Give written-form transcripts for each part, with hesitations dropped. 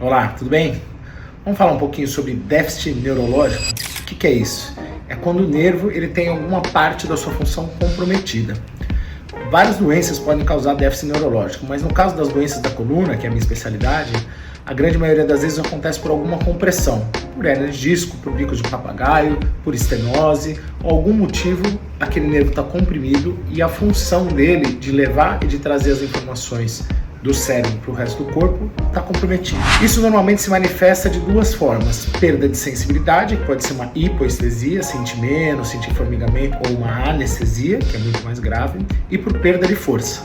Olá, tudo bem? Vamos falar um pouquinho sobre déficit neurológico. O que é isso? É quando o nervo ele tem alguma parte da sua função comprometida. Várias doenças podem causar déficit neurológico, mas no caso das doenças da coluna, que é a minha especialidade, a grande maioria das vezes acontece por alguma compressão, por hérnia de disco, por bico de papagaio, por estenose, ou algum motivo aquele nervo está comprimido e a função dele de levar e de trazer as informações do cérebro para o resto do corpo está comprometido. Isso normalmente se manifesta de duas formas: perda de sensibilidade, que pode ser uma hipoestesia, sentir menos, sentir formigamento, ou uma anestesia, que é muito mais grave, e por perda de força.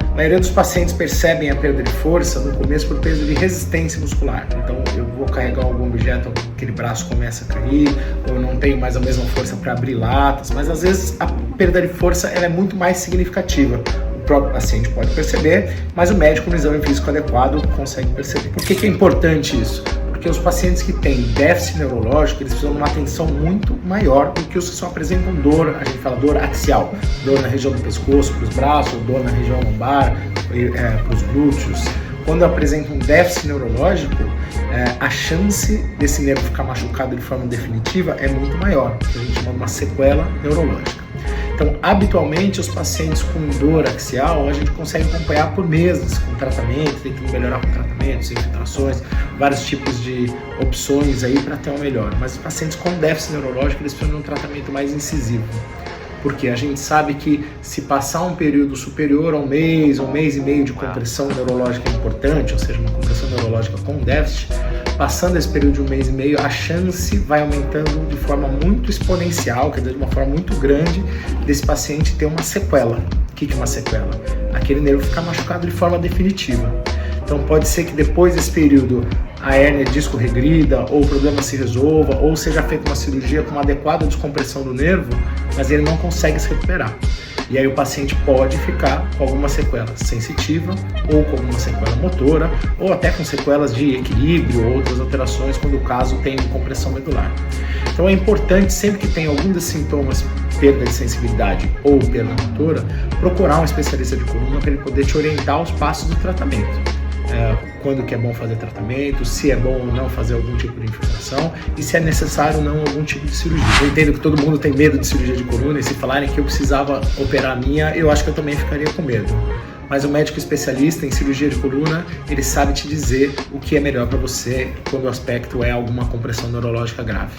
A maioria dos pacientes percebem a perda de força no começo por perda de resistência muscular. Então eu vou carregar algum objeto, aquele braço começa a cair, ou eu não tenho mais a mesma força para abrir latas, mas às vezes a perda de força ela é muito mais significativa. O próprio paciente pode perceber, mas o médico no exame físico adequado consegue perceber. Por que é importante isso? Porque os pacientes que têm déficit neurológico, eles precisam de uma atenção muito maior do que os que só apresentam dor, a gente fala dor axial, dor na região do pescoço, para os braços, dor na região lombar, para os glúteos. Quando apresenta um déficit neurológico, a chance desse nervo ficar machucado de forma definitiva é muito maior, que a gente chama de uma sequela neurológica. Então, habitualmente, os pacientes com dor axial, a gente consegue acompanhar por meses com tratamento, tentando melhorar com tratamentos, infiltrações, vários tipos de opções aí para ter uma melhora. Mas os pacientes com déficit neurológico, eles precisam de um tratamento mais incisivo. Porque a gente sabe que se passar um período superior a um mês e meio de compressão neurológica importante, ou seja, uma compressão neurológica com déficit, passando esse período de um mês e meio, a chance vai aumentando de forma muito exponencial, quer dizer, de uma forma muito grande, desse paciente ter uma sequela. O que é uma sequela? Aquele nervo ficar machucado de forma definitiva. Então pode ser que depois desse período a hérnia de disco regrida, ou o problema se resolva, ou seja feita uma cirurgia com uma adequada descompressão do nervo, mas ele não consegue se recuperar. E aí o paciente pode ficar com alguma sequela sensitiva, ou com alguma sequela motora, ou até com sequelas de equilíbrio ou outras alterações quando o caso tem compressão medular. Então é importante, sempre que tem algum desses sintomas, perda de sensibilidade ou perda motora, procurar um especialista de coluna para ele poder te orientar os passos do tratamento. Quando que é bom fazer tratamento, se é bom ou não fazer algum tipo de infiltração e se é necessário ou não algum tipo de cirurgia. Eu entendo que todo mundo tem medo de cirurgia de coluna e se falarem que eu precisava operar a minha, eu acho que eu também ficaria com medo. Mas o médico especialista em cirurgia de coluna, ele sabe te dizer o que é melhor para você quando o aspecto é alguma compressão neurológica grave.